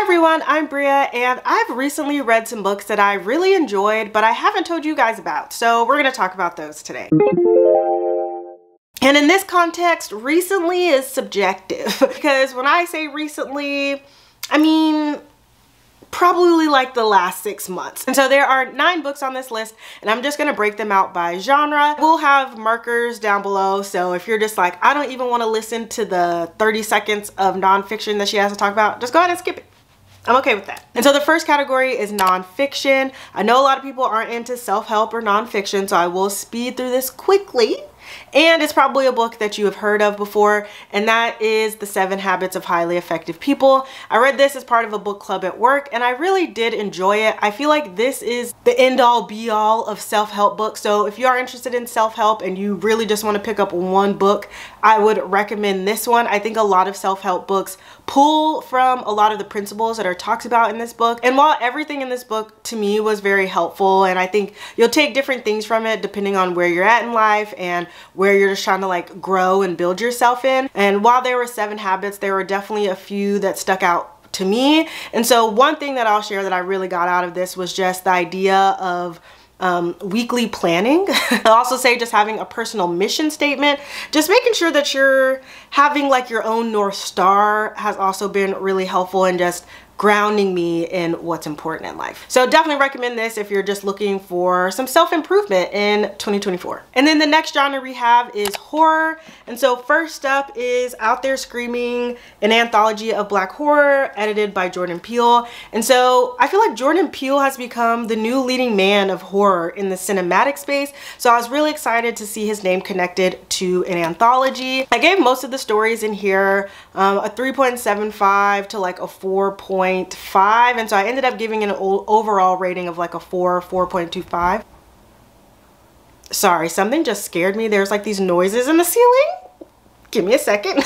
everyone, I'm Brea, and I've recently read some books that I really enjoyed, but I haven't told you guys about, so we're going to talk about those today. And in this context, recently is subjective, because when I say recently, I mean probably like the last 6 months. And so there are 9 books on this list, and I'm just gonna break them out by genre. We'll have markers down below, so if you're just like, I don't even want to listen to the 30 seconds of nonfiction that she has to talk about, just go ahead and skip it. I'm okay with that. And so the first category is nonfiction. I know a lot of people aren't into self-help or nonfiction, so I will speed through this quickly. And it's probably a book that you have heard of before, and that is The 7 Habits of Highly Effective People. I read this as part of a book club at work, and I really did enjoy it. I feel like this is the end-all be-all of self-help books. So if you are interested in self-help and you really just want to pick up one book, I would recommend this one. I think a lot of self-help books pull from a lot of the principles that are talked about in this book. And while everything in this book to me was very helpful, and I think you'll take different things from it depending on where you're at in life and where you're just trying to like grow and build yourself in. And while there were 7 habits, there were definitely a few that stuck out to me. And so one thing that I'll share that I really got out of this was just the idea of weekly planning. I'll also say just having a personal mission statement, just making sure that you're having like your own North Star has also been really helpful in just grounding me in what's important in life. So definitely recommend this if you're just looking for some self-improvement in 2024. And then the next genre we have is horror. And so first up is Out There Screaming, an anthology of Black horror edited by Jordan Peele. And so I feel like Jordan Peele has become the new leading man of horror in the cinematic space. So I was really excited to see his name connected to an anthology. I gave most of the stories in here a 3.75 to like a 4.5, and so I ended up giving an overall rating of like a 4.25. Sorry, something just scared me. There's like these noises in the ceiling. Give me a second.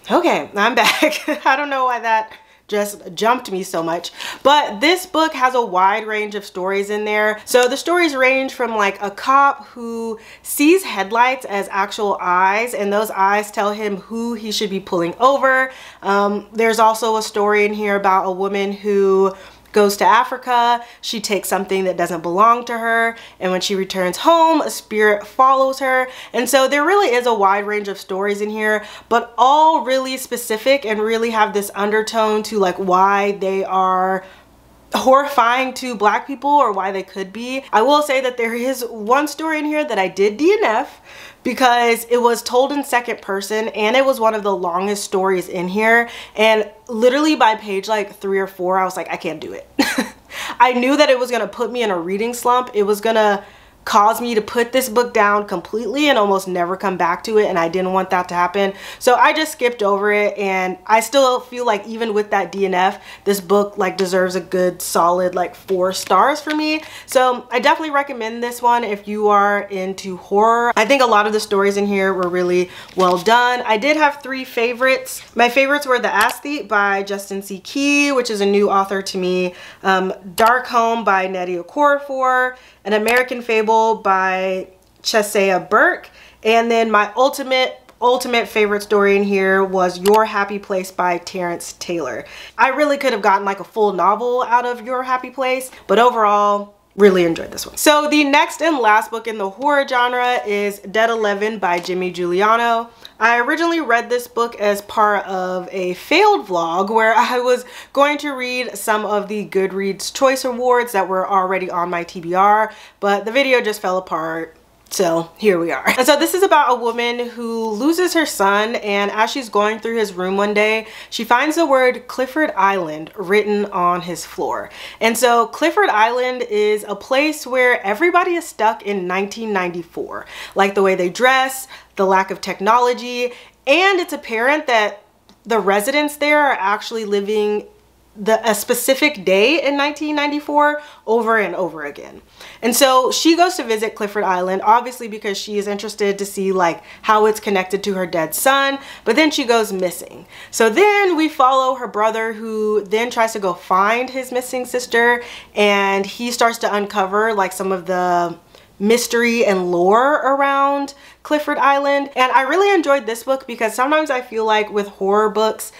Okay, I'm back. I don't know why that just jumped me so much, but this book has a wide range of stories in there. So the stories range from like a cop who sees headlights as actual eyes, and those eyes tell him who he should be pulling over. There's also a story in here about a woman who goes to Africa. She takes something that doesn't belong to her, and when she returns home, a spirit follows her. And so there really is a wide range of stories in here, but all really specific and really have this undertone to like why they are horrifying to Black people, or why they could be. I will say that there is one story in here that I did DNF because it was told in second person, and it was one of the longest stories in here, and literally by page like 3 or 4 I was like, I can't do it. I knew that it was gonna put me in a reading slump. It was gonna cause me to put this book down completely and almost never come back to it, and I didn't want that to happen. So I just skipped over it, and I still feel like even with that DNF, this book like deserves a good solid like 4 stars for me. So I definitely recommend this one if you are into horror. I think a lot of the stories in here were really well done. I did have 3 favorites. My favorites were The Aesthete by Justin C. Key, which is a new author to me, Dark Home by Nnedi Okorafor, An American Fable by Chesia Burke, and then my ultimate favorite story in here was Your Happy Place by Terrence Taylor. I really could have gotten like a full novel out of Your Happy Place, but overall really enjoyed this one. So the next and last book in the horror genre is Dead 11 by Jimmy Giuliano. I originally read this book as part of a failed vlog where I was going to read some of the Goodreads Choice Awards that were already on my TBR, but the video just fell apart. So here we are. And so this is about a woman who loses her son, and as she's going through his room one day, she finds the word Clifford Island written on his floor. And so Clifford Island is a place where everybody is stuck in 1994. Like the way they dress, the lack of technology, and it's apparent that the residents there are actually living a specific day in 1994 over and over again. And so she goes to visit Clifford Island, obviously because she is interested to see like how it's connected to her dead son, but then she goes missing. So then we follow her brother, who then tries to go find his missing sister, and he starts to uncover like some of the mystery and lore around Clifford Island. And I really enjoyed this book because sometimes I feel like with horror books,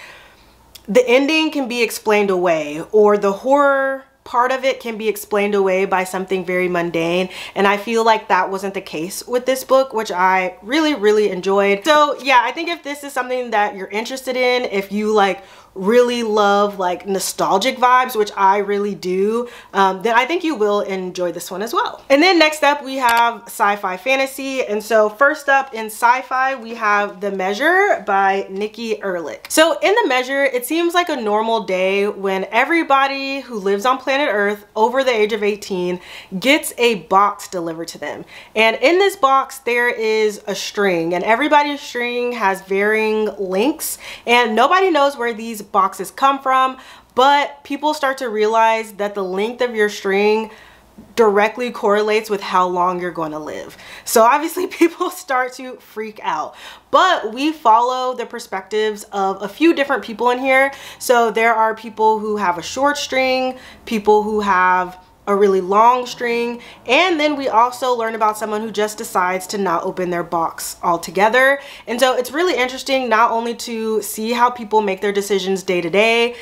the ending can be explained away, or the horror part of it can be explained away by something very mundane, and I feel like that wasn't the case with this book, which I really enjoyed. So yeah, I think if this is something that you're interested in, if you like really love like nostalgic vibes, which I really do, then I think you will enjoy this one as well. And then next up we have sci-fi fantasy. And so first up in sci-fi we have The Measure by Nikki Erlich. So in The Measure, it seems like a normal day when everybody who lives on planet Earth over the age of 18 gets a box delivered to them. And in this box there is a string, and everybody's string has varying lengths, and nobody knows where these boxes come from, but people start to realize that the length of your string directly correlates with how long you're going to live. So obviously people start to freak out, but we follow the perspectives of a few different people in here. So there are people who have a short string, people who have a really long string, and then we also learn about someone who just decides to not open their box altogether. And so it's really interesting not only to see how people make their decisions day to day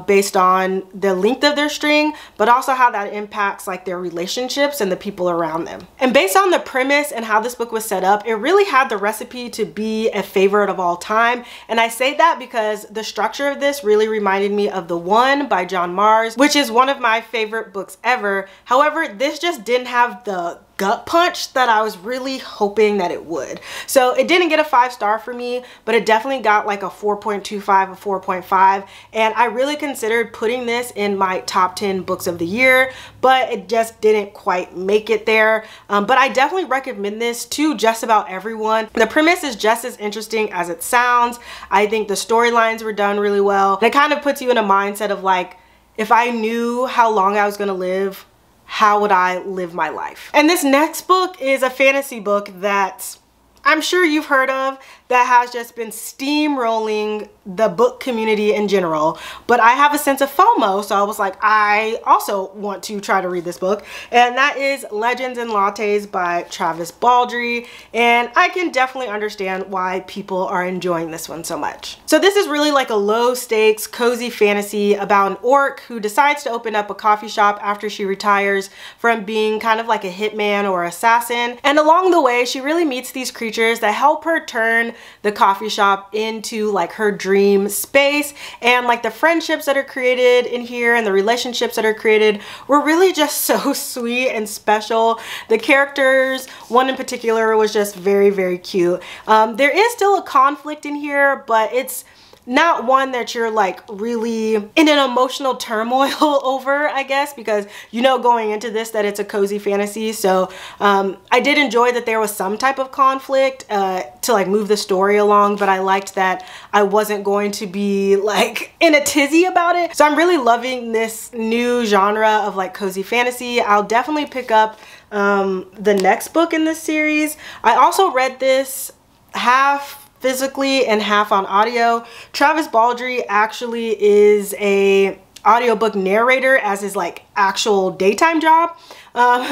based on the length of their string, but also how that impacts like their relationships and the people around them. And based on the premise and how this book was set up, it really had the recipe to be a favorite of all time. And I say that because the structure of this really reminded me of The One by John Mars, which is one of my favorite books ever. However, this just didn't have the gut punch that I was really hoping that it would. So it didn't get a 5-star for me, but it definitely got like a 4.25, a 4.5. And I really considered putting this in my top 10 books of the year, but it just didn't quite make it there. But I definitely recommend this to just about everyone. The premise is just as interesting as it sounds. I think the storylines were done really well. And it kind of puts you in a mindset of like, if I knew how long I was gonna live, how would I live my life? And this next book is a fantasy book that I'm sure you've heard of, that has just been steamrolling the book community in general. But I have a sense of FOMO, so I was like, I also want to try to read this book. And that is Legends and Lattes by Travis Baldree. And I can definitely understand why people are enjoying this one so much. So this is really like a low stakes, cozy fantasy about an orc who decides to open up a coffee shop after she retires from being kind of like a hitman or assassin. And along the way, she really meets these creatures that help her turn the coffee shop into like her dream space. And like the friendships that are created in here and the relationships that are created were really just so sweet and special. The characters, one in particular, was just very cute. There is still a conflict in here, but it's not one that you're like really in an emotional turmoil over, I guess, because you know going into this that it's a cozy fantasy. So I did enjoy that there was some type of conflict to like move the story along, but I liked that I wasn't going to be like in a tizzy about it. So I'm really loving this new genre of like cozy fantasy. I'll definitely pick up the next book in this series. I also read this half physically and half on audio. Travis Baldree actually is a audiobook narrator as his like actual daytime job.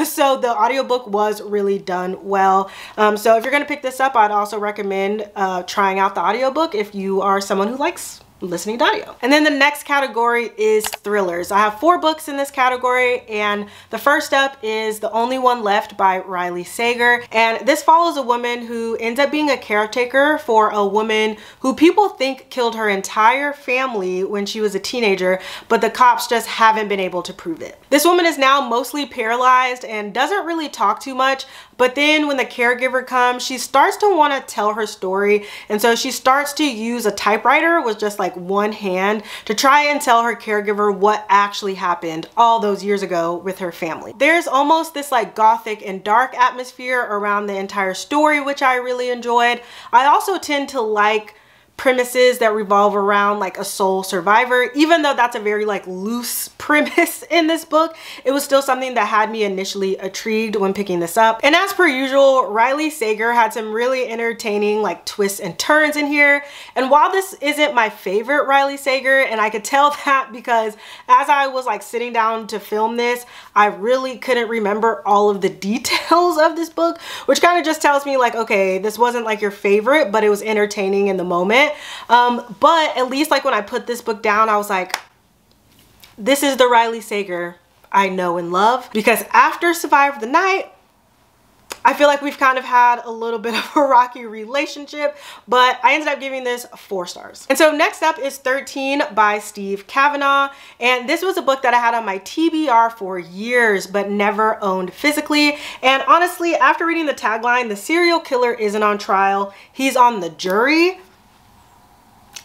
So the audiobook was really done well. So if you're gonna pick this up, I'd also recommend trying out the audiobook if you are someone who likes listening to audio. And then the next category is thrillers. I have 4 books in this category, and the first up is The Only One Left by Riley Sager. And this follows a woman who ends up being a caretaker for a woman who people think killed her entire family when she was a teenager, but the cops just haven't been able to prove it. This woman is now mostly paralyzed and doesn't really talk too much, but then when the caregiver comes, she starts to want to tell her story. And so she starts to use a typewriter with just like one hand to try and tell her caregiver what actually happened all those years ago with her family. There's almost this like gothic and dark atmosphere around the entire story, which I really enjoyed. I also tend to like premises that revolve around like a sole survivor, even though that's a very like loose premise. premise in this book, it was still something that had me initially intrigued when picking this up. And as per usual, Riley Sager had some really entertaining like twists and turns in here. And while this isn't my favorite Riley Sager, and I could tell that because as I was like sitting down to film this, I really couldn't remember all of the details of this book, which kind of just tells me like, okay, this wasn't like your favorite, but it was entertaining in the moment. But at least like when I put this book down, I was like, this is the Riley Sager I know and love. Because after Survive the Night, I feel like we've kind of had a little bit of a rocky relationship, but I ended up giving this 4 stars. And so next up is 13 by Steve Kavanaugh. And this was a book that I had on my TBR for years, but never owned physically. And honestly, after reading the tagline, the serial killer isn't on trial, he's on the jury,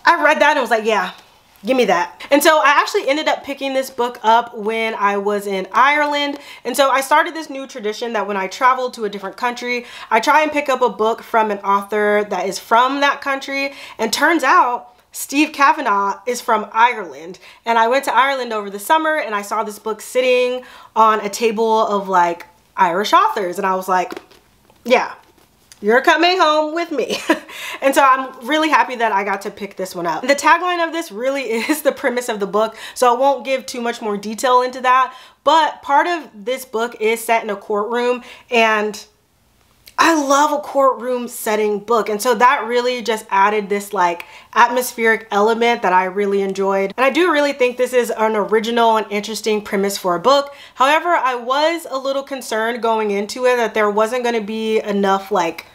I read that and was like, yeah, give me that. And so I actually ended up picking this book up when I was in Ireland. And so I started this new tradition that when I travel to a different country, I try and pick up a book from an author that is from that country. And turns out Steve Kavanaugh is from Ireland. And I went to Ireland over the summer and I saw this book sitting on a table of like Irish authors. And I was like, yeah, you're coming home with me. And so I'm really happy that I got to pick this one up. The tagline of this really is the premise of the book, so I won't give too much more detail into that. But part of this book is set in a courtroom, and I love a courtroom setting book. And so that really just added this like atmospheric element that I really enjoyed. And I do really think this is an original and interesting premise for a book. However, I was a little concerned going into it that there wasn't going to be enough like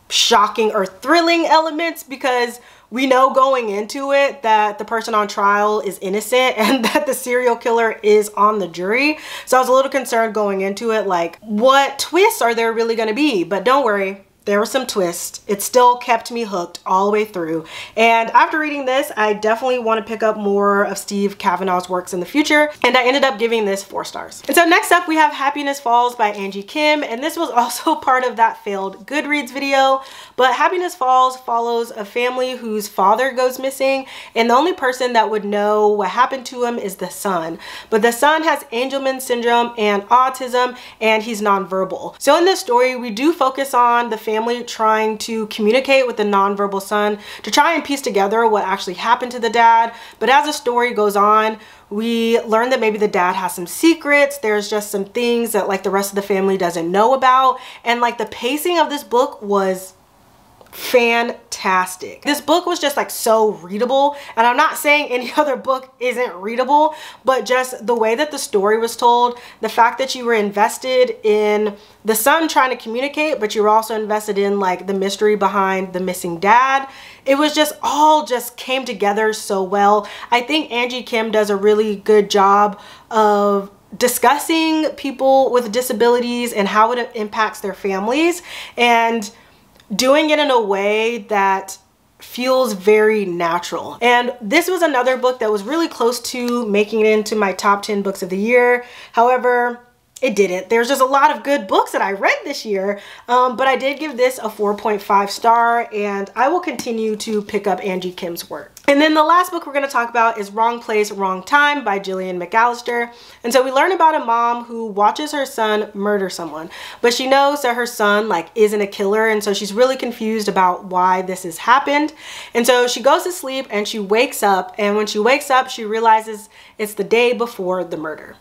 shocking or thrilling elements, because we know going into it that the person on trial is innocent and that the serial killer is on the jury. So I was a little concerned going into it, like what twists are there really going to be? But don't worry, there were some twists. It still kept me hooked all the way through. And after reading this, I definitely want to pick up more of Steve Kavanaugh's works in the future. And I ended up giving this 4 stars. And so next up we have Happiness Falls by Angie Kim. And this was also part of that failed Goodreads video. But Happiness Falls follows a family whose father goes missing. And the only person that would know what happened to him is the son. But the son has Angelman syndrome and autism, and he's nonverbal. So in this story, we do focus on the family trying to communicate with the nonverbal son to try and piece together what actually happened to the dad. But as the story goes on, we learn that maybe the dad has some secrets. There's just some things that like the rest of the family doesn't know about. And like the pacing of this book was fantastic. This book was just like so readable, and I'm not saying any other book isn't readable, but just the way that the story was told, the fact that you were invested in the son trying to communicate, but you were also invested in like the mystery behind the missing dad. It was just all just came together so well. I think Angie Kim does a really good job of discussing people with disabilities and how it impacts their families, and doing it in a way that feels very natural. And this was another book that was really close to making it into my top 10 books of the year. However, it didn't. There's just a lot of good books that I read this year, but I did give this a 4.5 star, and I will continue to pick up Angie Kim's work. And then the last book we're going to talk about is Wrong Place, Wrong Time by Gillian McAllister. And so we learn about a mom who watches her son murder someone, but she knows that her son like isn't a killer, and so she's really confused about why this has happened. And so she goes to sleep and she wakes up, and when she wakes up she realizes it's the day before the murder.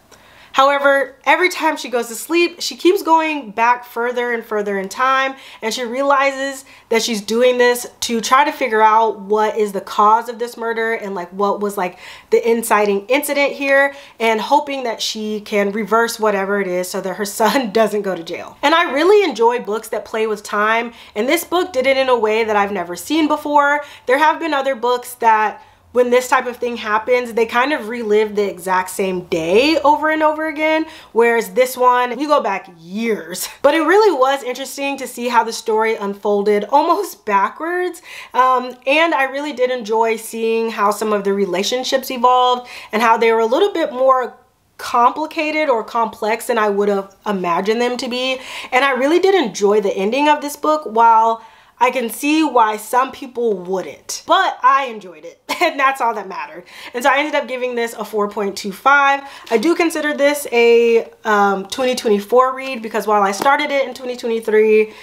However, every time she goes to sleep, she keeps going back further and further in time, and she realizes that she's doing this to try to figure out what is the cause of this murder and like what was like the inciting incident here, and hoping that she can reverse whatever it is so that her son doesn't go to jail. And I really enjoy books that play with time, and this book did it in a way that I've never seen before. There have been other books that when this type of thing happens, they kind of relive the exact same day over and over again, whereas this one, you go back years. But it really was interesting to see how the story unfolded almost backwards, and I really did enjoy seeing how some of the relationships evolved and how they were a little bit more complicated or complex than I would have imagined them to be. And I really did enjoy the ending of this book. While I can see why some people wouldn't, but I enjoyed it and that's all that mattered. And so I ended up giving this a 4.25. I do consider this a 2024 read because while I started it in 2023,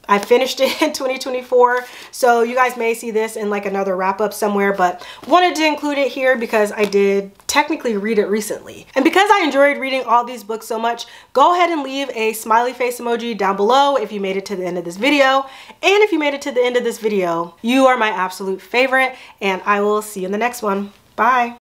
I finished it in 2024, so you guys may see this in like another wrap up somewhere, but wanted to include it here because I did technically read it recently. And because I enjoyed reading all these books so much, go ahead and leave a smiley face emoji down below if you made it to the end of this video. And if you made it to the end of this video, you are my absolute favorite, and I will see you in the next one. Bye.